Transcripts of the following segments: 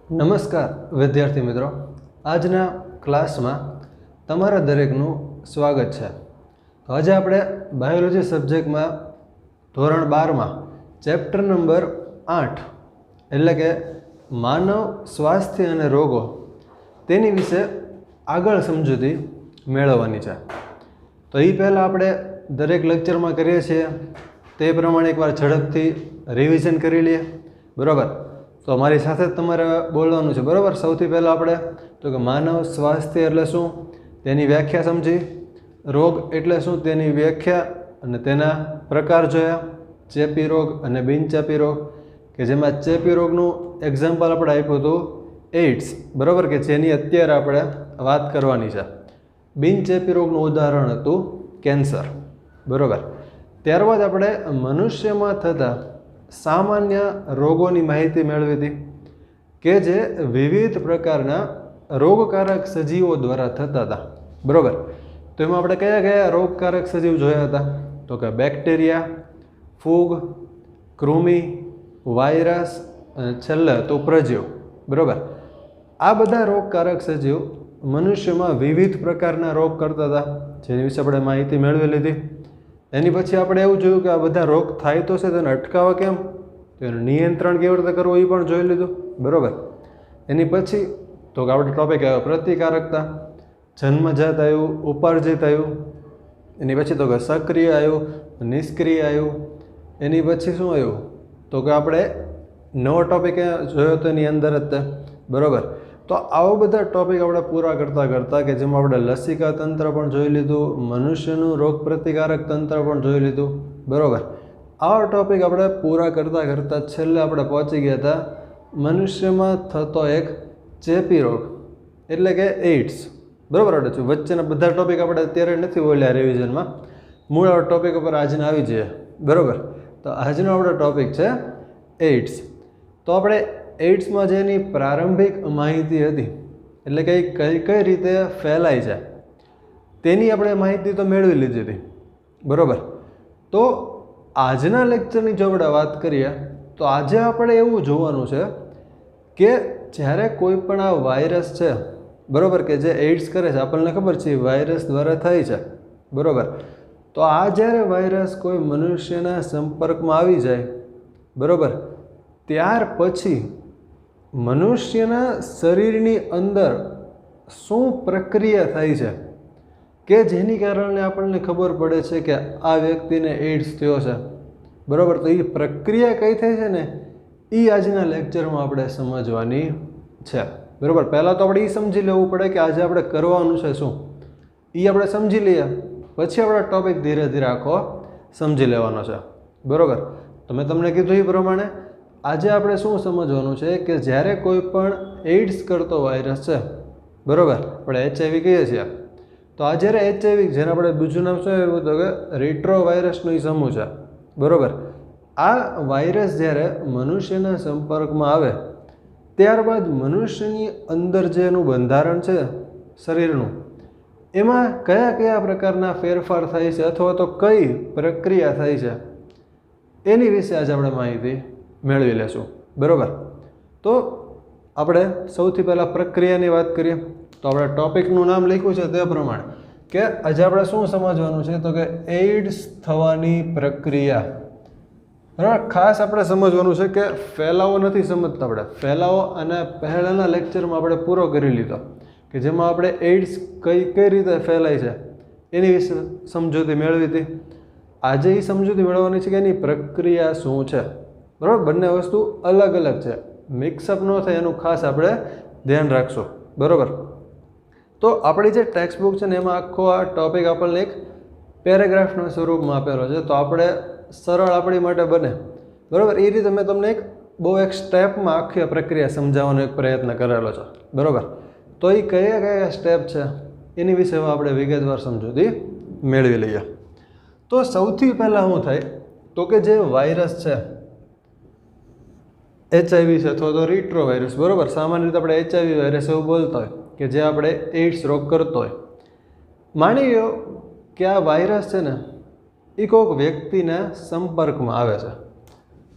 નમસ્કાર વિદ્યાર્થી મિત્રો, આજના ક્લાસમાં તમારા દરેકનું સ્વાગત છે। તો આજે આપણે બાયોલોજી સબ્જેક્ટમાં ધોરણ 12માં ચેપ્ટર નંબર 8 એટલે કે માનવ સ્વાસ્થ્ય અને રોગો તેની વિશે આગળ સમજૂતી મેળવવાની છે। તો એ પહેલાં આપણે દરેક લેક્ચરમાં કરીએ છીએ તે પ્રમાણે એકવાર ઝડપથી રિવિઝન કરી લઈએ, બરાબર? તો અમારી સાથે જ તમારે બોલવાનું છે, બરાબર? સૌથી પહેલાં આપણે તો કે માનવ સ્વાસ્થ્ય એટલે શું તેની વ્યાખ્યા સમજી, રોગ એટલે શું તેની વ્યાખ્યા અને તેના પ્રકાર જોયા, ચેપી રોગ અને બિનચેપી રોગ, કે જેમાં ચેપી રોગનું એક્ઝામ્પલ આપણે આપ્યું હતું એઇડ્સ, બરાબર, કે જેની અત્યારે આપણે વાત કરવાની છે। બિનચેપી રોગનું ઉદાહરણ હતું કેન્સર, બરાબર। ત્યારબાદ આપણે મનુષ્યમાં થતા સામાન્ય રોગોની માહિતી મેળવી હતી કે જે વિવિધ પ્રકારના રોગકારક સજીવો દ્વારા થતા હતા, બરાબર। તો એમાં આપણે કયા કયા રોગકારક સજીવ જોયા હતા? તો કે બેક્ટેરિયા, ફૂગ, કૃમિ, વાયરસ અને છેલ્લે તો પ્રજીવ, બરાબર। આ બધા રોગકારક સજીવ મનુષ્યમાં વિવિધ પ્રકારના રોગ કરતા હતા, જેની વિશે આપણે માહિતી મેળવી લીધી। એની પછી આપણે એવું જોયું કે આ બધા રોગ થાય તો છે, તેને અટકાવવા કેમ, તો એનું નિયંત્રણ કેવી રીતે કરવું એ પણ જોઈ લીધું, બરાબર। એની પછી તો કે આપણે ટોપિક આવ્યો પ્રતિકારકતા, જન્મજાત આવ્યું, ઉપાર્જિત આવ્યું, એની પછી તો કે સક્રિય આવ્યું, નિષ્ક્રિય આવ્યું, એની પછી શું આવ્યું તો કે આપણે નવો ટોપિક જોયો તો એની અંદર જ તે, બરાબર। તો આવા બધા ટોપિક આપણે પૂરા કરતાં કે જેમાં આપણે લસિકા તંત્ર પણ જોઈ લીધું, મનુષ્યનું રોગ પ્રતિકારક તંત્ર પણ જોઈ લીધું, બરાબર। આવા ટોપિક આપણે પૂરા કરતાં છેલ્લે આપણે પહોંચી ગયા હતા મનુષ્યમાં થતો એક ચેપી રોગ એટલે કે એઇડ્સ, બરાબર। વચ્ચેના બધા ટોપિક આપણે અત્યારે નથી બોલ્યા રિવિઝનમાં, મૂળ ટોપિક ઉપર આજને આવી જઈએ, બરાબર। તો આજનો આપણો ટોપિક છે એઇડ્સ। તો આપણે એઇડ્સમાં જેની પ્રારંભિક માહિતી હતી એટલે કે કઈ રીતે ફેલાય છે તેની આપણે માહિતી તો મેળવી લીધી હતી, બરાબર। તો આજના લેક્ચરની જો આપણે વાત કરીએ તો આજે આપણે એવું જોવાનું છે કે જ્યારે કોઈ પણ આ વાયરસ છે, બરાબર, કે જે એઇડ્સ કરે છે, આપણને ખબર છે વાયરસ દ્વારા થાય છે, બરાબર। તો આ જ્યારે વાયરસ કોઈ મનુષ્યના સંપર્કમાં આવી જાય, બરાબર, ત્યાર પછી મનુષ્યના શરીરની અંદર શું પ્રક્રિયા થાય છે કે જેની કારણે આપણને ખબર પડે છે કે આ વ્યક્તિને એઇડ્સ થયો છે, બરાબર। તો એ પ્રક્રિયા કઈ થાય છે ને એ આજના લેક્ચરમાં આપણે સમજવાની છે, બરાબર। પહેલાં તો આપણે એ સમજી લેવું પડે કે આજે આપણે કરવાનું છે શું, એ આપણે સમજી લઈએ, પછી આપણે ટોપિક ધીરે ધીરે આખો સમજી લેવાનો છે, બરાબર। તો મેં તમને કીધું એ પ્રમાણે આજે આપણે શું સમજવાનું છે કે જ્યારે કોઈ પણ એઇડ્સ કરતો વાયરસ છે, બરાબર, આપણે HIV કહીએ છીએ, તો આ જ્યારે HIV, જેને આપણે બીજું નામ શું એવું હતું કે રેટ્રો વાયરસનો એ સમૂહ છે, બરાબર। આ વાયરસ જ્યારે મનુષ્યના સંપર્કમાં આવે ત્યારબાદ મનુષ્યની અંદર જે એનું બંધારણ છે શરીરનું, એમાં કયા કયા પ્રકારના ફેરફાર થાય છે અથવા તો કઈ પ્રક્રિયા થાય છે એની વિશે આજે આપણે માહિતી મેળવી લેશું, બરાબર। તો આપણે સૌથી પહેલાં પ્રક્રિયાની વાત કરીએ તો આપણે ટોપિકનું નામ લખ્યું છે તે પ્રમાણે કે આજે આપણે શું સમજવાનું છે તો કે એઇડ્સ થવાની પ્રક્રિયા, બરાબર। ખાસ આપણે સમજવાનું છે કે ફેલાવો નથી સમજતા, આપણે ફેલાવો અને પહેલાંના લેક્ચરમાં આપણે પૂરો કરી લીધો કે જેમાં આપણે એઇડ્સ કઈ રીતે ફેલાય છે એની વિશે સમજૂતી મેળવી હતી। આજે એ સમજૂતી મેળવવાની છે કે એની પ્રક્રિયા શું છે, બરાબર। બંને વસ્તુ અલગ અલગ છે, મિક્સઅપ ન થાય એનું ખાસ આપણે ધ્યાન રાખશું, બરાબર। તો આપણી જે ટેક્સ્ટ બુક છે ને એમાં આખો આ ટોપિક આપણને એક પેરેગ્રાફના સ્વરૂપમાં આપેલો છે, તો આપણે સરળ આપણી માટે બને, બરાબર, એ રીતે મેં તમને એક સ્ટેપમાં આખી પ્રક્રિયા સમજાવવાનો એક પ્રયત્ન કરેલો છે, બરાબર। તો એ કયા કયા સ્ટેપ છે એની વિશે આપણે વિગતવાર સમજૂતી મેળવી લઈએ। તો સૌથી પહેલાં શું થાય તો કે જે વાયરસ છે HIV છે અથવા તો રેટ્રો વાયરસ, બરાબર, સામાન્ય રીતે આપણે HIV વાયરસ એવું બોલતા હોય કે જે આપણે એઇડ્સ રોગ કરતો હોય, માની લો કે આ વાયરસ છે ને એ કોઈક વ્યક્તિના સંપર્કમાં આવે છે,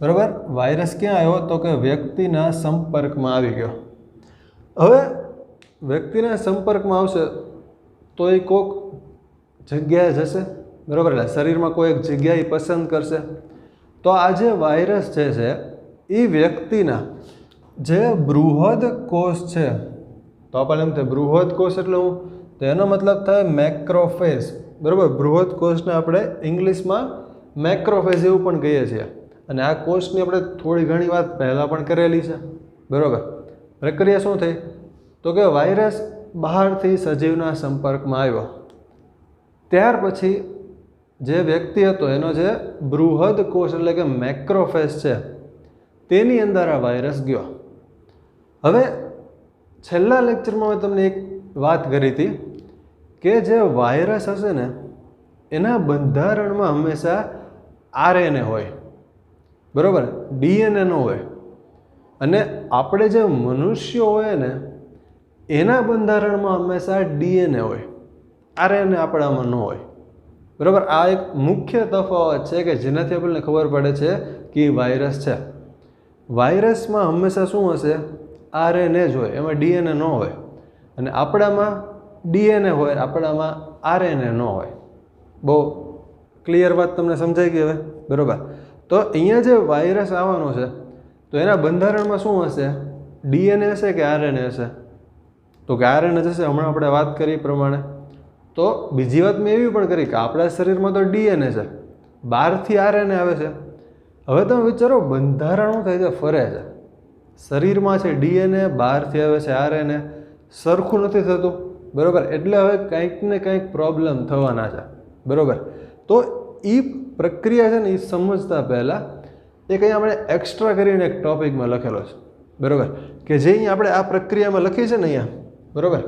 બરાબર। વાયરસ ક્યાં આવ્યો તો કે વ્યક્તિના સંપર્કમાં આવી ગયો, હવે વ્યક્તિના સંપર્કમાં આવશે તો એ કોઈક જગ્યાએ જશે, બરાબર, એટલે શરીરમાં કોઈ એક જગ્યાએ પસંદ કરશે. તો આ જે વાયરસ જે છે એ વ્યક્તિના જે બૃહદ કોષ છે, તો આપણને એમ થાય બૃહદ કોષ એટલે હું, તો એનો મતલબ થાય મેક્રોફેજ, બરાબર. બૃહદ કોષને આપણે ઇંગ્લિશમાં મેક્રોફેજ એવું પણ કહીએ છીએ. અને આ કોષની આપણે થોડી ઘણી વાત પહેલાં પણ કરેલી છે, બરાબર. પ્રક્રિયા શું થઈ? તો કે વાયરસ બહારથી સજીવના સંપર્કમાં આવ્યો, ત્યાર પછી જે વ્યક્તિ હતો એનો જે બૃહદ કોષ એટલે કે મેક્રોફેજ છે તેની અંદર આ વાયરસ ગયો. હવે છેલ્લા લેક્ચરમાં મેં તમને એક વાત કરી હતી કે જે વાયરસ હશે ને એના બંધારણમાં હંમેશા આરએનએ હોય, બરાબર, ડીએનએ ન હોય. અને આપણે જે મનુષ્યો હોય ને એના બંધારણમાં હંમેશા ડીએનએ હોય, આરએનએ આપણામાં ન હોય, બરાબર. આ એક મુખ્ય તફાવત છે કે જેનાથી આપણને ખબર પડે છે કે એ વાયરસ છે. વાયરસમાં હંમેશા શું હશે? આરએનએ જ હોય, એમાં ડીએનએ ન હોય. અને આપણામાં ડીએનએ હોય, આપણામાં આરએનએ ન હોય. બહુ ક્લિયર વાત તમને સમજાઈ ગઈ હવે, બરાબર. તો અહીંયા જે વાયરસ આવવાનો છે તો એના બંધારણમાં શું હશે? ડીએનએ હશે કે આરએનએ હશે? તો કે આરએનએ હશે, હમણાં આપણે વાત કરી પ્રમાણે. તો બીજી વાત મેં એવી પણ કરી કે આપણા શરીરમાં તો ડીએનએ છે, બહારથી આરએનએ આવે છે. હવે તમે વિચારો બંધારણ શું થાય છે? ફરે છે. શરીરમાં છે ડીએનએ, બહારથી આવે છે આરએનએ, સરખું નથી થતું, બરાબર. એટલે હવે કંઈક ને કંઈક પ્રોબ્લેમ થવાના છે, બરાબર. તો એ પ્રક્રિયા છે ને એ સમજતા પહેલાં એ કંઈ આપણે એક્સ્ટ્રા કરીને એક ટોપિકમાં લખેલો છે, બરાબર, કે જે અહીંયા આપણે આ પ્રક્રિયામાં લખી છે ને અહીંયા, બરાબર,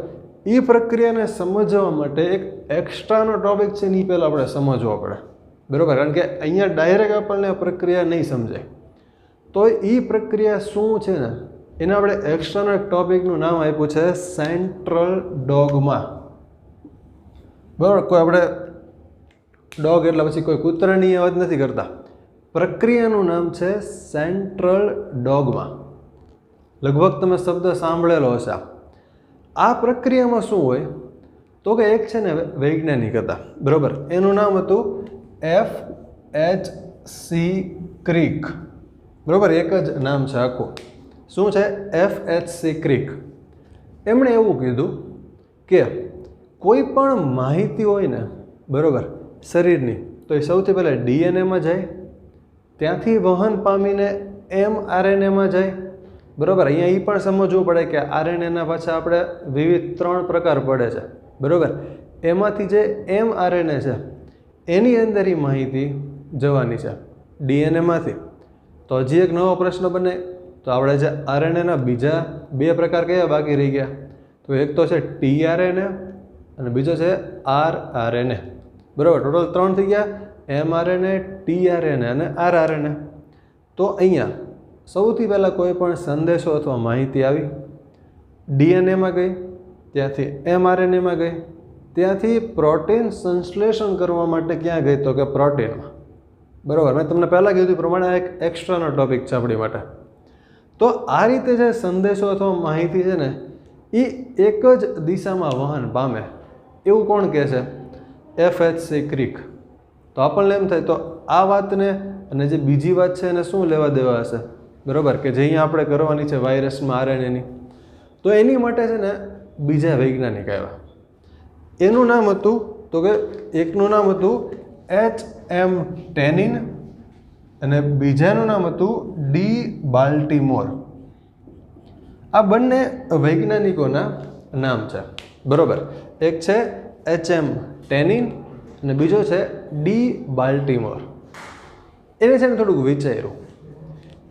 એ પ્રક્રિયાને સમજવા માટે એક એક્સ્ટ્રાનો ટોપિક છે ને એ પહેલાં આપણે સમજવો પડે, બરાબર. કારણ કે અહીંયા ડાયરેક્ટ આપણને પ્રક્રિયા નહીં સમજાય. તો એ પ્રક્રિયા શું છે ને એને આપણે એક્સ્ટ્રાના એક ટોપિકનું નામ આપ્યું છે સેન્ટ્રલ ડોગમા, બરાબર. કોઈ આપણે ડોગ એટલે પછી કોઈ કૂતરાની અવાજ નથી કરતા. પ્રક્રિયાનું નામ છે સેન્ટ્રલ ડોગમા. લગભગ તમે શબ્દ સાંભળેલો હશે. આ પ્રક્રિયામાં શું હોય? તો કે એક છે ને વૈજ્ઞાનિક હતા, બરાબર. એનું નામ હતું FHC ક્રિક, બરાબર. એક જ નામ છે આખું. શું છે? FHC creek. એમણે એવું કીધું કે કોઈ પણ માહિતી હોય ને, બરાબર, શરીરની, તો એ સૌથી પહેલાં ડીએનએમાં જાય, ત્યાંથી વહન પામીને mRNAમાં જાય, બરાબર. અહીંયા એ પણ સમજવું પડે કે આરએનએના પાછા આપણે વિવિધ 3 પ્રકાર પડે છે, બરાબર. એમાંથી જે mRNA છે એની અંદર એ માહિતી જવાની છે ડીએનએમાંથી. તો હજી એક નવો પ્રશ્ન બને, તો આપણે જે આરએનએના બીજા 2 પ્રકાર કયા બાકી રહી ગયા? તો એક તો છે tRNA અને બીજો છે rRNA, બરાબર. ટોટલ 3 થઈ ગયા, mRNA, tRNA અને rRNA. તો અહીંયા સૌથી પહેલાં કોઈ પણ સંદેશો અથવા માહિતી આવી, ડીએનએમાં ગઈ, ત્યાંથી mRNAમાં ગઈ, ત્યાંથી પ્રોટીન સંશ્લેષણ કરવા માટે ક્યાં ગઈ? તો કે પ્રોટીનમાં, બરાબર. મેં તમને પહેલાં કીધું પ્રમાણે આ એક એક્સ્ટ્રાનો ટોપિક છે આપણી માટે. તો આ રીતે જે સંદેશો અથવા માહિતી છે ને એ એક જ દિશામાં વહન પામે એવું કોણ કહે છે? FHC creek. તો આપણને એમ થાય તો આ વાતને અને જે બીજી વાત છે એને શું લેવા દેવા હશે, બરાબર, કે જે અહીંયા આપણે કરવાની છે વાયરસમાં આરએનએની. તો એની માટે છે ને બીજા વૈજ્ઞાનિક આવ્યા. એનું નામ હતું, તો કે એકનું નામ હતું HM ટેનિન અને બીજાનું નામ હતું ડી બાલ્ટીમોર. આ બંને વૈજ્ઞાનિકોના નામ છે, બરાબર. એક છે HM ટેનિન અને બીજો છે ડી બાલ્ટીમોર. એને છે ને થોડુંક વિચાર્યું.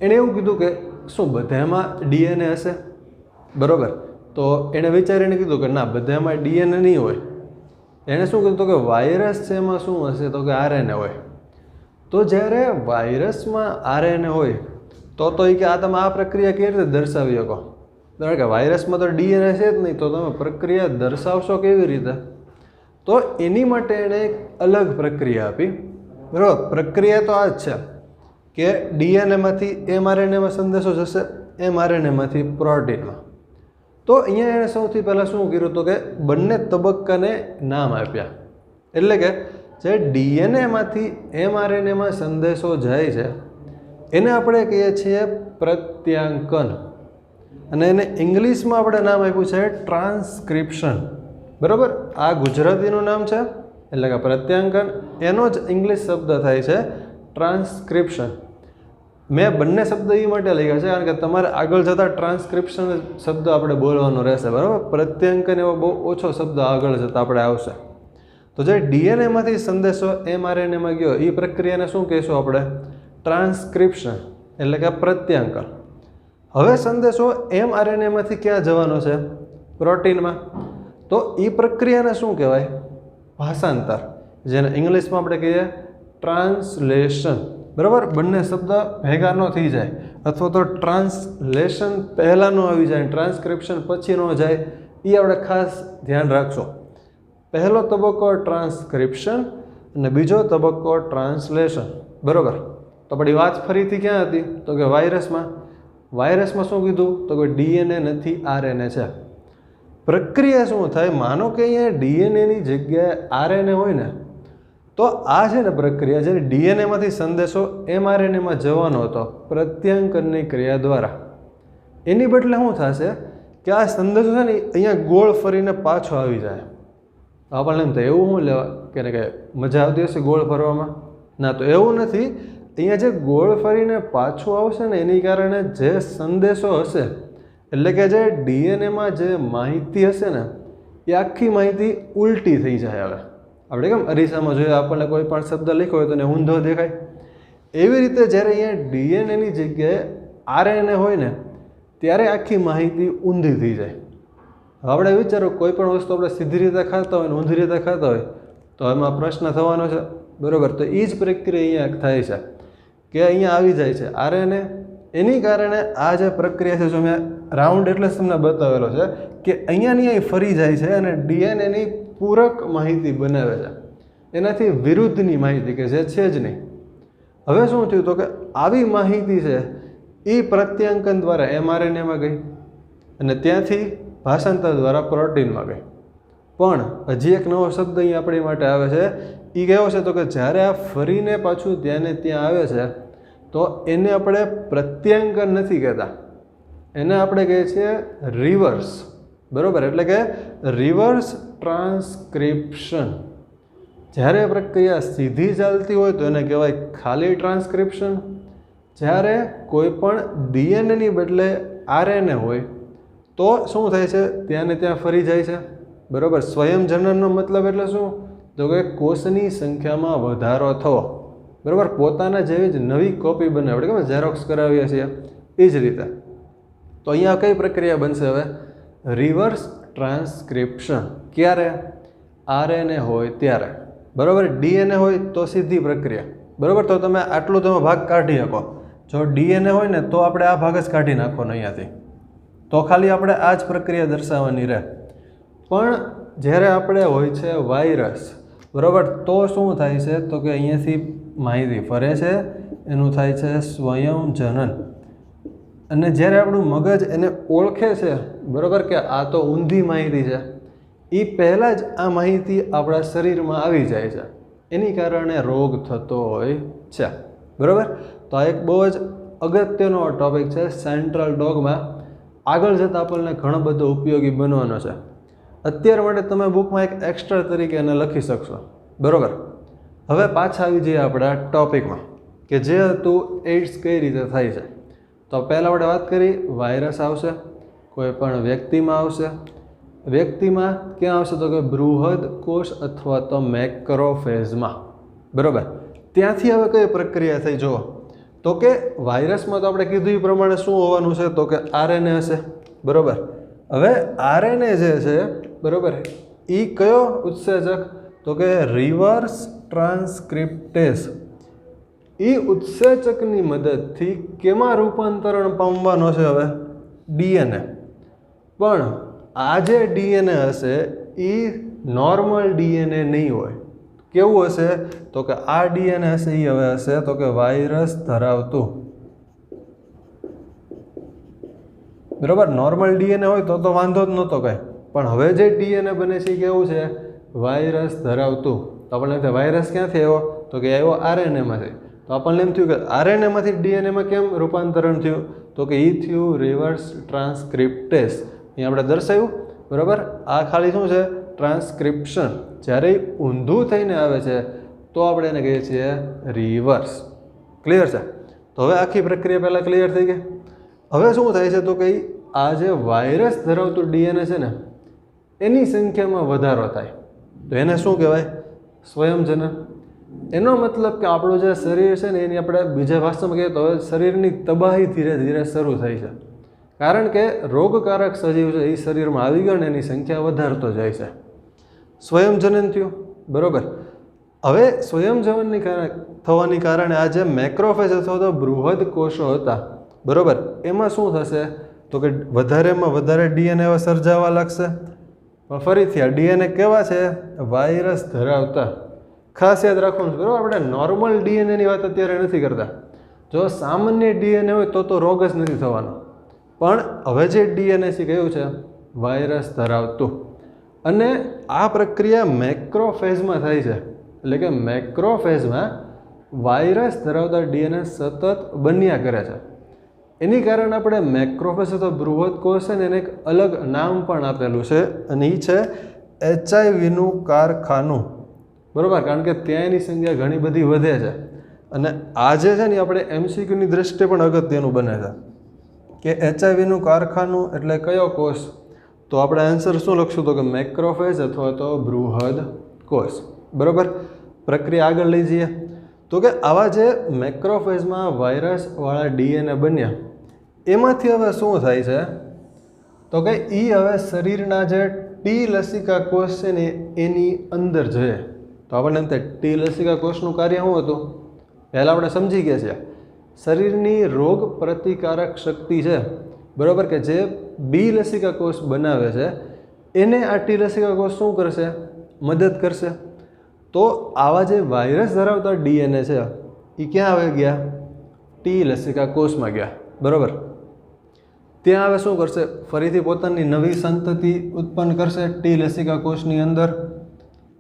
એણે એવું કીધું કે શું બધામાં ડીએનએ હશે, બરાબર. તો એણે વિચારીને કીધું કે ના, બધામાં ડીએનએ નહીં હોય. એણે શું કીધું કે વાયરસ છે એમાં શું હશે? તો કે આરએનએ હોય. તો જ્યારે વાયરસમાં આરએનએ હોય તો એ કે આ તમે આ પ્રક્રિયા કેવી રીતે દર્શાવી શકો? કારણ કે વાયરસમાં તો ડીએનએ છે જ નહીં, તો તમે પ્રક્રિયા દર્શાવશો કેવી રીતે? તો એની માટે એણે એક અલગ પ્રક્રિયા આપી, બરાબર. પ્રક્રિયા તો આ જ છે કે ડીએનએમાંથી mRNAમાં સંદેશો જશે, mRNAમાંથી પ્રોટીનમાં. તો અહીંયા એણે સૌથી પહેલાં શું કર્યું હતું કે બંને તબક્કાને નામ આપ્યા. એટલે કે જે ડીએનએમાંથી એમઆરએનએમાં સંદેશો જાય છે એને આપણે કહીએ છીએ પ્રત્યાંકન, અને એને ઇંગ્લિશમાં આપણે નામ આપ્યું છે ટ્રાન્સક્રિપ્શન. બરાબર, આ ગુજરાતીનું નામ છે એટલે કે પ્રત્યાંકન, એનો જ ઇંગ્લિશ શબ્દ થાય છે ટ્રાન્સક્રિપ્શન. મેં બંને શબ્દ એ માટે લખ્યા છે કારણ કે તમારે આગળ જતાં ટ્રાન્સક્રિપ્શન શબ્દ આપણે બોલવાનો રહેશે. બરાબર, પ્રત્યાંકન એવો બહુ ઓછો શબ્દ આગળ જતાં આપણે આવશે. તો જે ડીએનએમાંથી સંદેશો એમઆરએનએમાં ગયો એ પ્રક્રિયાને શું કહીશું આપણે? ટ્રાન્સક્રિપ્શન એટલે કે પ્રત્યાંકન. હવે સંદેશો એમઆરએનએમાંથી ક્યાં જવાનો છે? પ્રોટીનમાં. તો એ પ્રક્રિયાને શું કહેવાય? ભાષાંતર, જેને ઇંગ્લિશમાં આપણે કહીએ ટ્રાન્સલેશન. બરાબર, બંને શબ્દ ભેગા ન થઈ જાય, અથવા તો ટ્રાન્સલેશન પહેલાં ન આવી જાય, ટ્રાન્સક્રિપ્શન પછી ન જાય, એ આપણે ખાસ ધ્યાન રાખશો. પહેલો તબક્કો ટ્રાન્સક્રિપ્શન અને બીજો તબક્કો ટ્રાન્સલેશન. બરાબર, તો આપણી વાત ફરીથી ક્યાં હતી? તો કે વાયરસમાં. વાયરસમાં શું કીધું? તો કે ડીએનએ નથી, આરએનએ છે. પ્રક્રિયા શું થાય? માનો કે અહીંયા ડીએનએની જગ્યાએ આરએનએ હોય ને, તો આ છે ને પ્રક્રિયા, જે ડીએનએમાંથી સંદેશો એમઆરએનએમાં જવાનો હતો પ્રત્યાંકનની ક્રિયા દ્વારા, એની બદલે શું થશે કે આ સંદેશો છે ને અહીંયા ગોળ ફરીને પાછો આવી જાય. આપણને એમ થાય એવું શું લેવા કે મજા આવતી હશે ગોળ ફરવામાં? ના, તો એવું નથી. અહીંયા જે ગોળ ફરીને પાછું આવશે ને એની કારણે જે સંદેશો હશે, એટલે કે જે ડીએનએમાં જે માહિતી હશે ને એ આખી માહિતી ઉલટી થઈ જાય. હવે આપણે કેમ અરીસામાં જોઈએ આપણને કોઈ પણ શબ્દ લખ્યો હોય તો એને ઊંધો દેખાય, એવી રીતે જ્યારે અહીંયા ડીએનએની જગ્યાએ આરએનએ હોય ને ત્યારે આખી માહિતી ઊંધી થઈ જાય. આપણે વિચારો કોઈ પણ વસ્તુ આપણે સીધી રીતે ખાતા હોય ને ઊંધી રીતે ખાતા હોય તો એમાં પ્રશ્ન થવાનો છે. બરાબર, તો એ જ પ્રક્રિયા અહીંયા થાય છે કે અહીંયા આવી જાય છે આરએનએ. એની કારણે આ જે પ્રક્રિયા છે, જો મેં રાઉન્ડ એટલે જ તમને બતાવેલો છે કે અહીંયાની અહીં ફરી જાય છે અને ડીએનએની પૂરક માહિતી બનાવે છે, એનાથી વિરુદ્ધની માહિતી કે જે છે જ નહીં. હવે શું થયું? તો કે આવી માહિતી છે એ પ્રત્યાંકન દ્વારા એમઆરએનએમાં ગઈ અને ત્યાંથી ભાષાંતર દ્વારા પ્રોટીનમાં ગઈ. પણ હજી એક નવો શબ્દ અહીં આપણી માટે આવે છે. એ કયો છે? તો કે જ્યારે આ ફરીને પાછું ત્યાં આવે છે તો એને આપણે પ્રત્યાંકન નથી કહેતા, એને આપણે કહીએ છીએ રિવર્સ. બરાબર, એટલે કે રિવર્સ ટ્રાન્સક્રિપ્શન. જ્યારે પ્રક્રિયા સીધી ચાલતી હોય તો એને કહેવાય ખાલી ટ્રાન્સક્રિપ્શન. જ્યારે કોઈ પણ ડીએનએની બદલે આરએનએ હોય તો શું થાય છે? ત્યાં ને ત્યાં ફરી જાય છે. બરાબર, સ્વયંજનનનો મતલબ એટલે શું? તો કે કોષની સંખ્યામાં વધારો થવો. બરાબર, પોતાના જેવી જ નવી કોપી બને, આપણે કેમ ઝેરોક્સ કરાવીએ છીએ એ જ રીતે. તો અહીંયા કઈ પ્રક્રિયા બનશે હવે? Reverse transcription. ક્યારે? આરએનએ હોય ત્યારે. બરાબર, ડીએનએ હોય તો સીધી પ્રક્રિયા. બરાબર, તો તમે આટલું તમે ભાગ કાઢી શકો. જો ડીએનએ હોય ને તો આપણે આ ભાગ જ કાઢી નાખવાનો અહીંયાથી, તો ખાલી આપણે આ જ પ્રક્રિયા દર્શાવવાની રહે. પણ જ્યારે આપણે હોય છે વાયરસ, બરાબર, તો શું થાય છે? તો કે અહીંયાથી માહિતી ફરે છે, એનું થાય છે સ્વયંજનન. અને જ્યારે આપણું મગજ એને ઓળખે છે, બરાબર, કે આ તો ઊંધી માહિતી છે, એ પહેલાં જ આ માહિતી આપણા શરીરમાં આવી જાય છે. એની કારણે રોગ થતો હોય છે. બરાબર, તો આ એક બહુ જ અગત્યનો ટૉપિક છે સેન્ટ્રલ ડોગમાં. આગળ જતાં આપણને ઘણો બધો ઉપયોગી બનવાનો છે. અત્યાર માટે તમે બુકમાં એક એક્સ્ટ્રા તરીકે એને લખી શકશો. બરાબર, હવે પાછા આવી જઈએ આપણા ટૉપિકમાં કે જે હતું એઇડ્સ કઈ રીતે થાય છે. તો પહેલાં આપણે વાત કરી વાયરસ આવશે, કોઈ પણ વ્યક્તિમાં આવશે. વ્યક્તિમાં ક્યાં આવશે? તો કે બૃહદ કોષ અથવા તો મેક્રોફેઝમાં. બરાબર, ત્યાંથી હવે કઈ પ્રક્રિયા થઈ જુઓ તો કે વાયરસમાં તો આપણે કીધું એ પ્રમાણે શું હોવાનું છે? તો કે આરએનએ હશે. બરાબર, હવે આરએનએ જે છે, બરાબર, એ કયો ઉત્સેચક? તો કે રિવર્સ ટ્રાન્સક્રિપ્ટેઝ. એ ઉત્સેચકની મદદથી કેમાં રૂપાંતરણ પામવાનો છે? હવે ડીએનએ. પણ આ જે ડીએનએ હશે એ નોર્મલ ડીએનએ નહીં હોય. કેવું હશે? તો કે આ ડીએનએ હશે એ હવે હશે તો કે વાયરસ ધરાવતું. બરાબર. નોર્મલ ડીએનએ હોય તો વાંધો જ નહોતો કાંઈ, પણ હવે જે ડીએનએ બને છે એ કેવું છે? વાયરસ ધરાવતું. તો આપણને એમ થાય વાયરસ ક્યાંથી આવ્યો? તો કે આવ્યો આરએનએમાંથી. તો આપણને એમ થયું કે આરએનએમાંથી ડીએનએમાં કેમ રૂપાંતરણ થયું? તો કે એ થયું રિવર્સ ટ્રાન્સક્રિપ્ટેસ. અહીં આપણે દર્શાવ્યું, બરાબર. આ ખાલી શું છે? ટ્રાન્સક્રિપ્શન. જ્યારે ઊંધું થઈને આવે છે તો આપણે એને કહીએ છીએ રિવર્સ. ક્લિયર છે? તો હવે આખી પ્રક્રિયા પહેલાં ક્લિયર થઈ ગઈ. હવે શું થાય છે? તો કે આ જે વાયરસ ધરાવતું ડીએનએ છે ને એની સંખ્યામાં વધારો થાય તો એને શું કહેવાય? સ્વયંજનન. એનો મતલબ કે આપણું જે શરીર છે ને એની આપણે બીજા ભાષામાં કહીએ તો હવે શરીરની તબાહી ધીરે ધીરે શરૂ થાય છે. કારણ કે રોગકારક સજીવ છે એ શરીરમાં આવી ગયો ને એની સંખ્યા વધારતો જાય છે. સ્વયંજનન થયું, બરાબર. હવે સ્વયંજનનની થવાની કારણે આ જે મેક્રોફેજ અથવા તો બૃહદ કોષો હતા, બરાબર, એમાં શું થશે? તો કે વધારેમાં વધારે ડીએનએ સર્જાવા લાગશે. પણ ફરીથી આ ડીએનએ કેવા છે? વાયરસ ધરાવતા. ખાસ યાદ રાખવાનું, બરાબર. આપણે નોર્મલ ડીએનએની વાત અત્યારે નથી કરતા. જો સામાન્ય ડીએનએ હોય તો રોગ જ નથી થવાનો. પણ હવે જે ડીએનએ છે કયું છે? વાયરસ ધરાવતું. અને આ પ્રક્રિયા મેક્રોફેઝમાં થાય છે. એટલે કે મેક્રોફેઝમાં વાયરસ ધરાવતા ડીએનએ સતત બન્યા કરે છે. એની કારણે આપણે મેક્રોફેજ અથવા બૃહદ કોષ છે ને એને એક અલગ નામ પણ આપેલું છે અને એ છે એચઆઈવીનું કારખાનું. બરાબર. કારણ કે ત્યાં એની સંખ્યા ઘણી બધી વધે છે. અને આજે છે ને આપણે એમસીક્યુની દ્રષ્ટિએ પણ અગત્યનું બને છે કે એચઆઈવીનું કારખાનું એટલે કયો કોષ? તો આપણે આન્સર શું લખશું? તો કે મેક્રોફેજ અથવા તો બૃહદ કોષ. બરાબર. પ્રક્રિયા આગળ લઈ જઈએ તો કે આવા જે મેક્રોફેજમાં વાયરસવાળા ડીએનએ બન્યા એમાંથી હવે શું થાય છે? તો કે એ હવે શરીરના જે ટી લસિકા કોષ છે ને એની અંદર જોઈએ. તો આપણને એમ થાય ટી લસિકા કોષનું કાર્ય શું હતું? પહેલાં આપણે સમજી ગયા છીએ. શરીરની રોગ પ્રતિકારક શક્તિ છે, બરાબર, કે જે બી લસિકા કોષ બનાવે છે એને આ ટી લસિકા કોષ શું કરશે? મદદ કરશે. તો આવા જે વાયરસ ધરાવતા ડીએનએ છે એ ક્યાં આવી ગયા? ટી લસિકા કોષમાં ગયા. બરાબર. ત્યાં હવે શું કરશે? ફરીથી પોતાની નવી સંતતિ ઉત્પન્ન કરશે ટી લસિકા કોષની અંદર.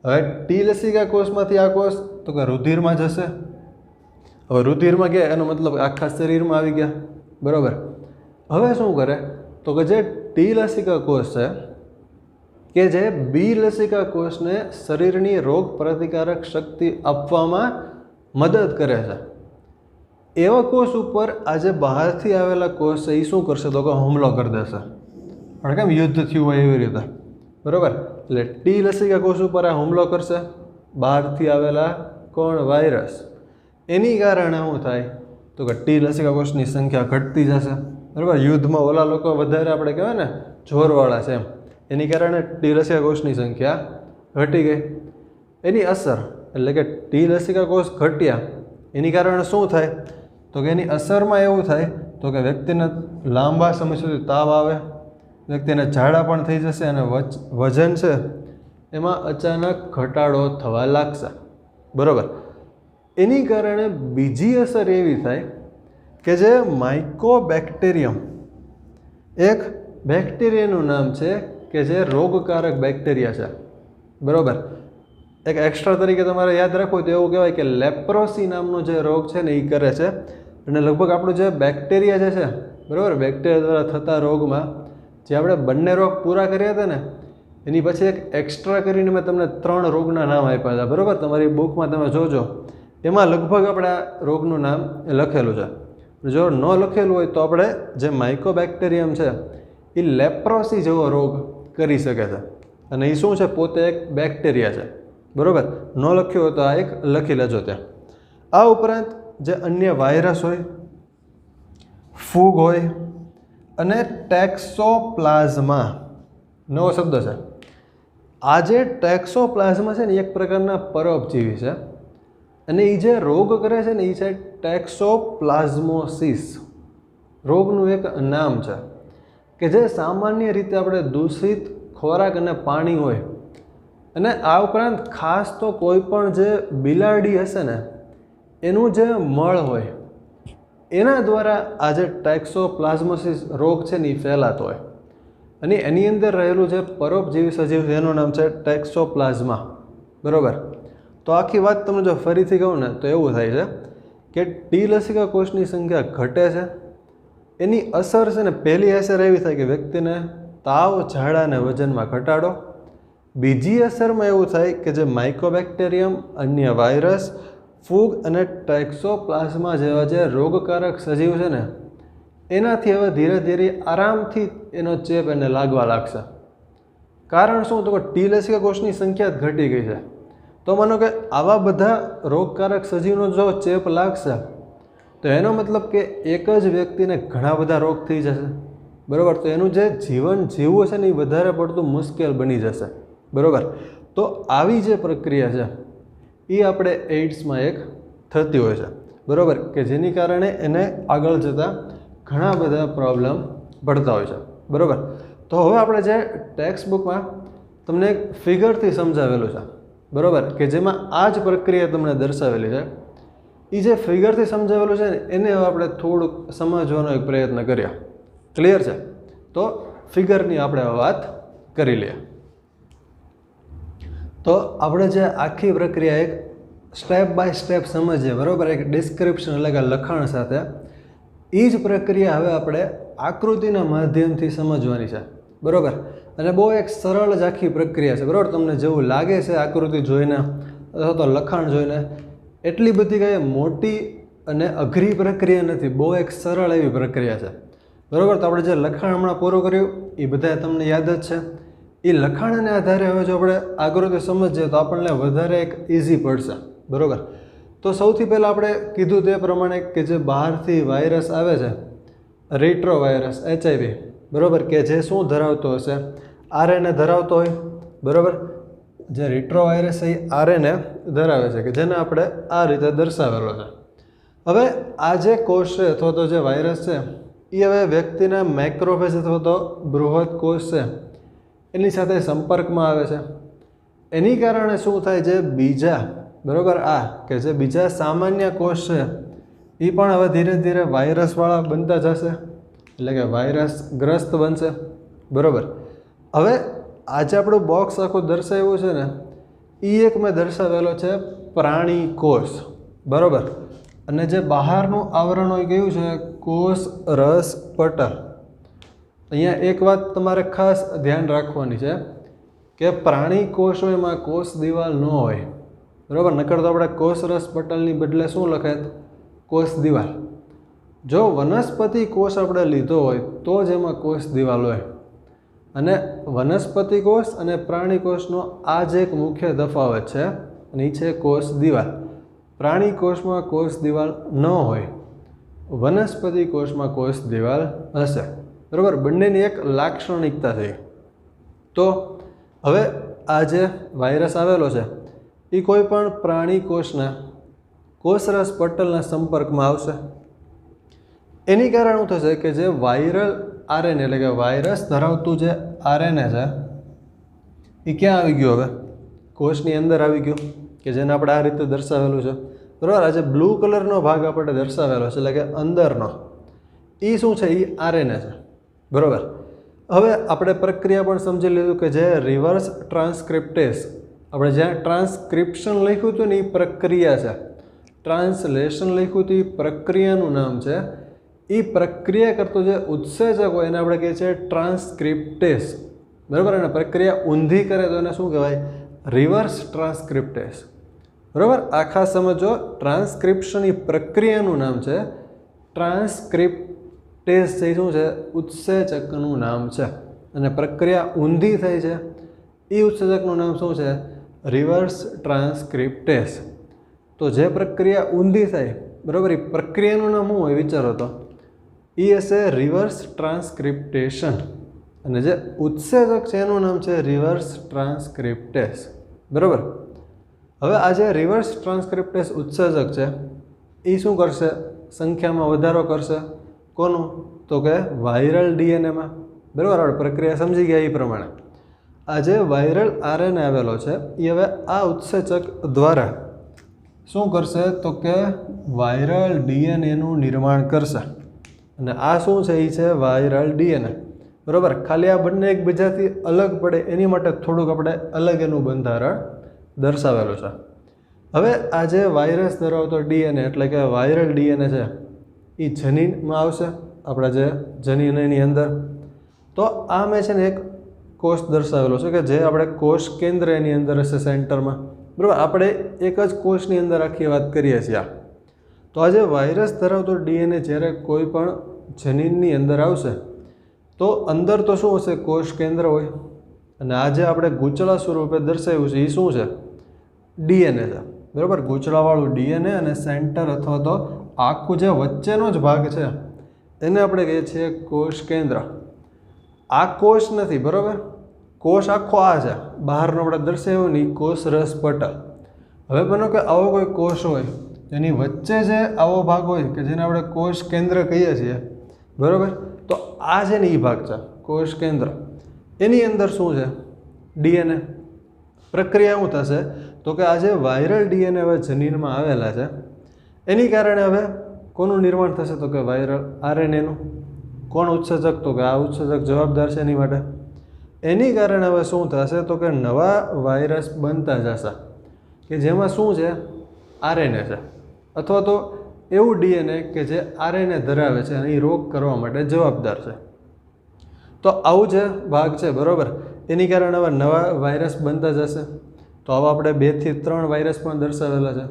હવે ટી લસિકા કોષમાંથી આ કોષ તો કે રુધિરમાં જશે. હવે રુધિરમાં ગયા એનો મતલબ આખા શરીરમાં આવી ગયા. બરાબર. હવે શું કરે? તો કે જે ટી લસિકા કોષ છે કે જે બી લસિકા કોષને શરીરની રોગ પ્રતિકારક શક્તિ આપવામાં મદદ કરે છે, એવા કોષ ઉપર આજે બહારથી આવેલા કોષ છે એ શું કરશે? તો કે હુમલો કરી દેશે. પણ કેમ? યુદ્ધ થયું હોય એવી રીતે. બરાબર. એટલે ટી લસિકા કોષ ઉપર આ હુમલો કરશે બહારથી આવેલા કોણ? વાયરસ. એની કારણે શું થાય? તો કે ટી લસિકા કોષની સંખ્યા ઘટતી જશે. બરાબર. યુદ્ધમાં ઓલા લોકો વધારે આપણે કહેવાય ને જોરવાળા છે એની કારણે ટી લસિકા કોષની સંખ્યા ઘટી ગઈ. એની અસર એટલે કે ટી લસિકા કોષ ઘટ્યા એની કારણે શું થાય? તો કે એની અસરમાં એવું થાય તો કે વ્યક્તિને લાંબા સમય સુધી તાવ આવે, વ્યક્તિને ઝાડા પણ થઈ જશે અને વજન છે એમાં અચાનક ઘટાડો થવા લાગશે. બરાબર. એની કારણે બીજી અસર એવી થાય કે જે માઇકોબેક્ટેરિયમ, એક બેક્ટેરિયાનું નામ છે કે જે રોગકારક બેક્ટેરિયા છે. બરાબર. એક એક્સ્ટ્રા તરીકે તમારે યાદ રાખવું તો એવું કહેવાય કે લેપ્રોસી નામનો જે રોગ છે ને એ કરે છે. અને લગભગ આપણું જે બેક્ટેરિયા જે છે, બરાબર, બેક્ટેરિયા દ્વારા થતા રોગમાં જે આપણે બંને રોગ પૂરા કર્યા હતા ને એની પછી એક એક્સ્ટ્રા કરીને મેં તમને 3 રોગના નામ આપ્યા હતા. બરાબર. તમારી બુકમાં તમે જોજો એમાં લગભગ આપણે આ રોગનું નામ લખેલું છે. જો ન લખેલું હોય તો આપણે જે માઇકોબેક્ટેરિયમ છે એ લેપ્રોસી જેવો રોગ કરી શકે છે. અને એ શું છે? પોતે એક બેક્ટેરિયા છે. બરાબર. ન લખ્યું હોય તો આ એક લખી લેજો ત્યાં. આ ઉપરાંત જે અન્ય વાયરસ હોય, ફૂગ હોય અને ટેક્સોપ્લાઝમા નવો શબ્દ છે. આ જે ટેક્સોપ્લાઝમા છે ને એક પ્રકારના પરોપજીવી છે અને એ જે રોગ કરે છે ને એ છે ટેક્સોપ્લાઝમોસિસ. રોગનું એક નામ છે કે જે સામાન્ય રીતે આપણે દૂષિત ખોરાક અને પાણી હોય અને આ ઉપરાંત ખાસ તો કોઈ પણ જે બિલાડી હશે ને એનું જે મળ હોય એના દ્વારા આ જે ટેક્સોપ્લાઝમોસિસ રોગ છે ને એ ફેલાતો હોય અને એની અંદર રહેલું જે પરોપજીવી સજીવ છે એનું નામ છે ટેક્સોપ્લાઝમા, બરાબર. તો આખી વાત તમને જો ફરીથી કહું ને તો એવું થાય છે કે ટી લસિકા કોષની સંખ્યા ઘટે છે. એની અસર છે ને પહેલી અસર એવી થાય કે વ્યક્તિને તાવ, ઝાડા અને વજનમાં ઘટાડો. બીજી અસરમાં એવું થાય કે જે માઇકોબેક્ટેરિયમ, અન્ય વાયરસ, ફૂગ અને ટેક્સોપ્લાઝમા જેવા જે રોગકારક સજીવ છે ને એનાથી હવે ધીરે ધીરે આરામથી એનો ચેપ એને લાગવા લાગશે. કારણ શું? તો કે ટી લસિકા કોષની સંખ્યા જ ઘટી ગઈ છે. તો માનો કે આવા બધા રોગકારક સજીવનો જો ચેપ લાગશે તો એનો મતલબ કે એક જ વ્યક્તિને ઘણા બધા રોગ થઈ જશે, બરાબર. તો એનું જે જીવન જીવવું છે ને એ વધારે પડતું મુશ્કેલ બની જશે, બરાબર. તો આવી જે પ્રક્રિયા છે એ આપણે એઇડ્સમાં એક થતી હોય છે, બરાબર, કે જેની કારણે એને આગળ જતાં ઘણા બધા પ્રોબ્લેમ પડતા હોય છે, બરાબર. તો હવે આપણે જે ટેક્સ્ટ બુકમાં તમને એક ફિગરથી સમજાવેલું છે, બરાબર, કે જેમાં આ જ પ્રક્રિયા તમને દર્શાવેલી છે. એ જે ફિગરથી સમજાવેલું છે ને એને હવે આપણે થોડુંક સમજવાનો એક પ્રયત્ન કરીએ. ક્લિયર છે? તો ફિગરની આપણે વાત કરી લઈએ. તો આપણે જે આખી પ્રક્રિયા એક સ્ટેપ બાય સ્ટેપ સમજીએ, બરાબર, એક ડિસ્ક્રિપ્શન એટલે કે લખાણ સાથે, એ જ પ્રક્રિયા હવે આપણે આકૃતિના માધ્યમથી સમજવાની છે, બરાબર. અને બહુ એક સરળ જ આખી પ્રક્રિયા છે, બરાબર. તમને જેવું લાગે છે આકૃતિ જોઈને અથવા તો લખાણ જોઈને એટલી બધી કંઈ મોટી અને અઘરી પ્રક્રિયા નથી, બહુ એક સરળ એવી પ્રક્રિયા છે, બરાબર. તો આપણે જે લખાણ હમણાં પૂરું કર્યું એ બધા તમને યાદ જ છે. એ લખાણને આધારે હવે જો આપણે આકૃતિ સમજીએ તો આપણને વધારે એક ઇઝી પડશે, બરાબર. તો સૌથી પહેલાં આપણે કીધું તે પ્રમાણે કે જે બહારથી વાયરસ આવે છે, રેટ્રો વાયરસ HIV, બરાબર, કે જે શું ધરાવતો હશે? RNA ધરાવતો હોય, બરાબર. જે રેટ્રો વાયરસ એ RNA ધરાવે છે, કે જેને આપણે આ રીતે દર્શાવેલો છે. હવે આ જે કોષ છે અથવા તો જે વાયરસ છે એ હવે વ્યક્તિના મેક્રોફેજ અથવા તો બૃહદ કોષ છે એની સાથે સંપર્કમાં આવે છે. એની કારણે શું થાય? જે બીજા, બરાબર, કે જે બીજા સામાન્ય કોષ છે એ પણ હવે ધીરે ધીરે વાયરસવાળા બનતા જશે, એટલે કે વાયરસ ગ્રસ્ત બનશે, બરાબર. હવે આજે આપણું બોક્સ આખું દર્શાવ્યું છે ને એ એક મેં દર્શાવેલો છે પ્રાણી કોષ, બરાબર. અને જે બહારનું આવરણ હોય કયું છે? કોષ રસ પટલ. અહીંયા એક વાત તમારે ખાસ ધ્યાન રાખવાની છે કે પ્રાણી કોષ હોય એમાં કોષ દિવાલ ન હોય, બરાબર. નકર તો આપણે કોષ રસ પટલની બદલે શું લખાય? કોષ દિવાલ. જો વનસ્પતિ કોષ આપણે લીધો હોય તો જ એમાં કોષ દિવાલ હોય. અને વનસ્પતિ કોષ અને પ્રાણી કોષનો આ જ એક મુખ્ય તફાવત છે અને એ છે કોષ દિવાલ. પ્રાણી કોષમાં કોષ દિવાલ ન હોય, વનસ્પતિ કોષમાં કોષ દિવાલ હશે, બરાબર. બંનેની એક લાક્ષણિકતા થઈ. તો હવે આ જે વાયરસ આવેલો છે એ કોઈ પણ પ્રાણી કોષના કોષરસ પટલના સંપર્કમાં આવશે. એની કારણે શું થશે કે જે વાયરલ RNA એટલે કે વાયરસ ધરાવતું જે RNA છે એ ક્યાં આવી ગયું? હવે કોષની અંદર આવી ગયું, કે જેને આપણે આ રીતે દર્શાવેલું છે, બરાબર. આ જે બ્લુ કલરનો ભાગ આપણે દર્શાવેલો છે એટલે કે અંદરનો, એ શું છે? એ RNA છે, બરાબર. હવે આપણે પ્રક્રિયા પણ સમજી લીધું કે જે રિવર્સ ટ્રાન્સક્રિપ્ટેસ, આપણે જ્યાં ટ્રાન્સક્રિપ્શન લખ્યું હતું ને એ પ્રક્રિયા છે, ટ્રાન્સલેશન લખ્યું હતું એ પ્રક્રિયાનું નામ છે. એ પ્રક્રિયા કરતો જે ઉત્સેચક હોય એને આપણે કહીએ છીએ ટ્રાન્સક્રિપ્ટેસ, બરાબર. અને પ્રક્રિયા ઊંધી કરે તો એને શું કહેવાય? રિવર્સ ટ્રાન્સક્રિપ્ટેસ, બરાબર. આ ખાસ સમજો, ટ્રાન્સક્રિપ્શન એ પ્રક્રિયાનું નામ છે, ટ્રાન્સક્રિપ્ટેસ છે શું છે? ઉત્સેચકનું નામ છે. અને પ્રક્રિયા ઊંધી થાય છે એ ઉત્સેચકનું નામ શું છે? રિવર્સ ટ્રાન્સક્રિપ્ટેસ. તો જે પ્રક્રિયા ઊંધી થાય, બરાબર, એ પ્રક્રિયાનું નામ શું હોય? વિચારો તો. એ હશે રિવર્સ ટ્રાન્સક્રિપ્ટેશન. અને જે ઉત્સેચક છે એનું નામ છે રિવર્સ ટ્રાન્સક્રિપ્ટેસ, બરાબર. હવે આ જે રિવર્સ ટ્રાન્સક્રિપ્ટેસ ઉત્સેચક છે એ શું કરશે? સંખ્યામાં વધારો કરશે. કોનું? તો કે વાયરલ DNAમાં, બરાબર. આપણે પ્રક્રિયા સમજી ગયા એ પ્રમાણે આ જે વાયરલ RNA આવેલો છે એ હવે આ ઉત્સેચક દ્વારા શું કરશે તો કે વાયરલ ડીએનએનું નિર્માણ કરશે. અને આ શું છે? એ છે વાયરલ ડીએનએ. બરાબર. ખાલી આ બંને એકબીજાથી અલગ પડે એની માટે થોડુંક આપણે અલગ એનું બંધારણ દર્શાવેલું છે. હવે આ જે વાયરસ ધરાવતો ડીએનએ એટલે કે વાયરલ ડીએનએ છે એ જનીનમાં આવશે, આપણા જે જનીન એની અંદર. તો આ મેં છે ને એક કોષ દર્શાવેલો છે કે જે આપણે કોષ કેન્દ્ર એની અંદર હશે સેન્ટરમાં. બરાબર. આપણે એક જ કોષની અંદર આખી વાત કરીએ છીએ. તો આ જે વાયરસ ધરાવતો ડીએનએ જ્યારે કોઈ પણ જનીનની અંદર આવશે તો અંદર તો શું હશે? કોષ કેન્દ્ર હોય. અને આ જે આપણે ગૂંચળા સ્વરૂપે દર્શાવ્યું છે એ શું છે? ડીએનએ છે. બરાબર. ગૂંચળાવાળું ડીએનએ અને સેન્ટર અથવા તો આખું જે વચ્ચેનો જ ભાગ છે એને આપણે કહીએ છીએ કોષ કેન્દ્ર. આ કોષ નથી. બરાબર. કોષ આખો આ છે, બહારનો આપણે દર્શાવ્યો ને એ કોષ રસ પટલ. હવે બનો કે આવો કોઈ કોષ હોય એની વચ્ચે જે આવો ભાગ હોય કે જેને આપણે કોષ કેન્દ્ર કહીએ છીએ. બરાબર. તો આ છે ને એ ભાગ છે કોષ કેન્દ્ર. એની અંદર શું છે? ડીએનએ. પ્રક્રિયા શું થશે તો કે આ જે વાયરલ ડીએનએ હવે જનીનમાં આવેલા છે એની કારણે હવે કોનું નિર્માણ થશે તો કે વાયરલ આરએનએનું. કોણ ઉત્સેચક? તો કે આ ઉત્સેચક જવાબદાર છે એની માટે. એની કારણે હવે શું થશે તો કે નવા વાયરસ બનતા જશે કે જેમાં શું છે? આરએનએ છે અથવા તો એવું ડીએનએ કે જે આરએનએ ધરાવે છે અને એ રોગ કરવા માટે જવાબદાર છે. તો આવું જે ભાગ છે. બરાબર. એની કારણે હવે નવા વાયરસ બનતા જશે. તો આવા આપણે 2 થી 3 વાયરસ પણ દર્શાવેલા છે.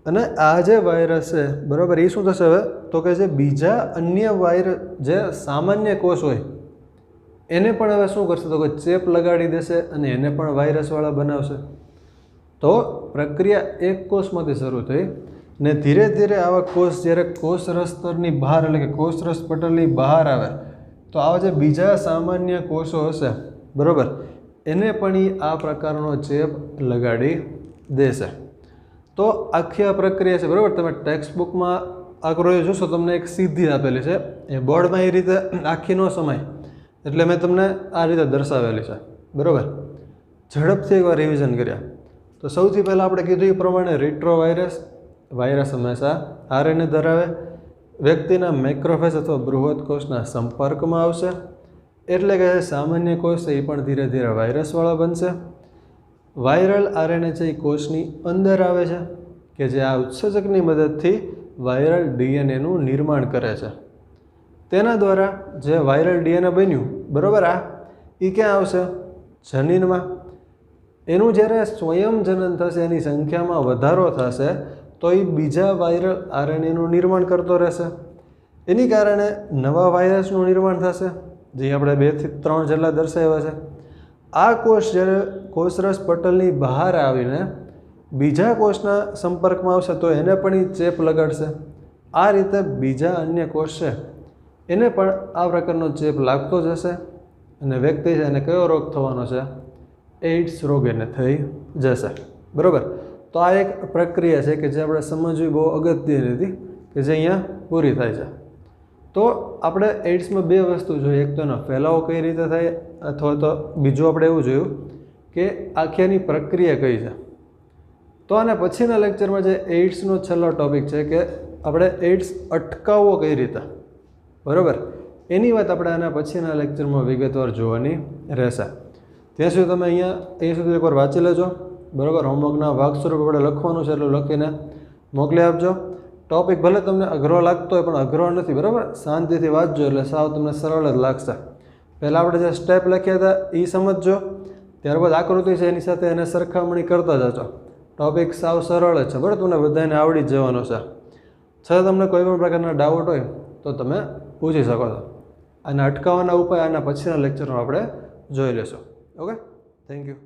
અને આ જે વાયરસ છે બરાબર એ શું થશે હવે તો કે જે બીજા અન્ય વાયરસ જે સામાન્ય કોષ હોય એને પણ હવે શું કરશે તો કે ચેપ લગાડી દેશે અને એને પણ વાયરસવાળા બનાવશે. તો પ્રક્રિયા એક કોષમાંથી શરૂ થઈ ને ધીરે ધીરે આવા કોષ જ્યારે કોષરસ સ્તરની બહાર એટલે કે કોષરસ પટલની બહાર આવે તો આવા જે બીજા સામાન્ય કોષો હશે બરાબર એને પણ આ પ્રકારનો ચેપ લગાડી દેશે. તો આખી આ પ્રક્રિયા છે. બરાબર. તમે ટેક્સ્ટ બુકમાં આકૃતિ જોશો તમને એક સીધી આપેલી છે, એ બોર્ડમાં એ રીતે આખી ન સમાય એટલે મેં તમને આ રીતે દર્શાવેલી છે. બરાબર. ઝડપથી એકવાર રિવિઝન કર્યા તો સૌથી પહેલાં આપણે કીધું એ પ્રમાણે રેટ્રોવાયરસ. વાયરસ હંમેશા આરએનએ ધરાવે, વ્યક્તિના મેક્રોફેજ અથવા બૃહદ કોષના સંપર્કમાં આવશે એટલે કે સામાન્ય કોષ એ પણ ધીરે ધીરે વાયરસવાળા બનશે. વાયરલ આરએનએ છે એ કોષની અંદર આવે છે કે જે આ ઉત્સેચકની મદદથી વાયરલ ડીએનએનું નિર્માણ કરે છે. તેના દ્વારા જે વાયરલ ડીએનએ બન્યું બરાબર એ ક્યાં આવશે? જનીનમાં. એનું જ્યારે સ્વયં જનન થશે એની સંખ્યામાં વધારો થશે તો એ બીજા વાયરલ આરએનએનું નિર્માણ કરતો રહેશે. એની કારણે નવા વાયરસનું નિર્માણ થશે જે આપણે 2 થી 3 જેટલા દર્શાવ્યા છે. આ કોષ જ્યારે કોષરસ પટલની બહાર આવીને બીજા કોષના સંપર્કમાં આવશે તો એને પણ એ ચેપ લગાડશે. આ રીતે બીજા અન્ય કોષ છે એને પણ આ પ્રકારનો ચેપ લાગતો જશે અને વ્યક્તિ છે એને કયો રોગ થવાનો છે? એઇડ્સ રોગ એને થઈ જશે. બરાબર. તો આ એક પ્રક્રિયા છે કે જે આપણે સમજવી બહુ અગત્યની હતી કે જે અહીંયા પૂરી થાય છે. તો આપણે એઇડ્સમાં 2 વસ્તુ જોઈએ, એક તો એનો ફેલાવો કઈ રીતે થાય અથવા તો બીજું આપણે એવું જોયું કે આખીની પ્રક્રિયા કઈ છે. તો આના પછીના લેક્ચરમાં જે એઇડ્સનો છેલ્લો ટૉપિક છે કે આપણે એઇડ્સ અટકાવવો કઈ રીતે. બરાબર. એની વાત આપણે આના પછીના લેક્ચરમાં વિગતવાર જોવાની રહેશે. ત્યાં સુધી તમે અહીંયા સુધી એકવાર વાંચી લેજો. બરાબર. હોમવર્કના ભાગ સ્વરૂપ આપણે લખવાનું છે એટલું લખીને મોકલી આપજો. ટૉપિક ભલે તમને અઘરો લાગતો હોય પણ અઘરો નથી. બરાબર. શાંતિથી વાંચજો એટલે સાવ તમને સરળ જ લાગશે. પહેલાં આપણે જે સ્ટેપ લખ્યા હતા એ સમજજો, ત્યારબાદ આકૃતિ છે એની સાથે એને સરખામણી કરતા જજો. ટૉપિક સાવ સરળ જ છે. બરાબર. તમને બધાને આવડી જ જવાનો છે. છતાં તમને કોઈ પણ પ્રકારના ડાઉટ હોય તો તમે પૂછી શકો છો. અને અટકાવવાના ઉપાય આના પછીના લેક્ચરમાં આપણે જોઈ લેશું. ઓકે. Thank you.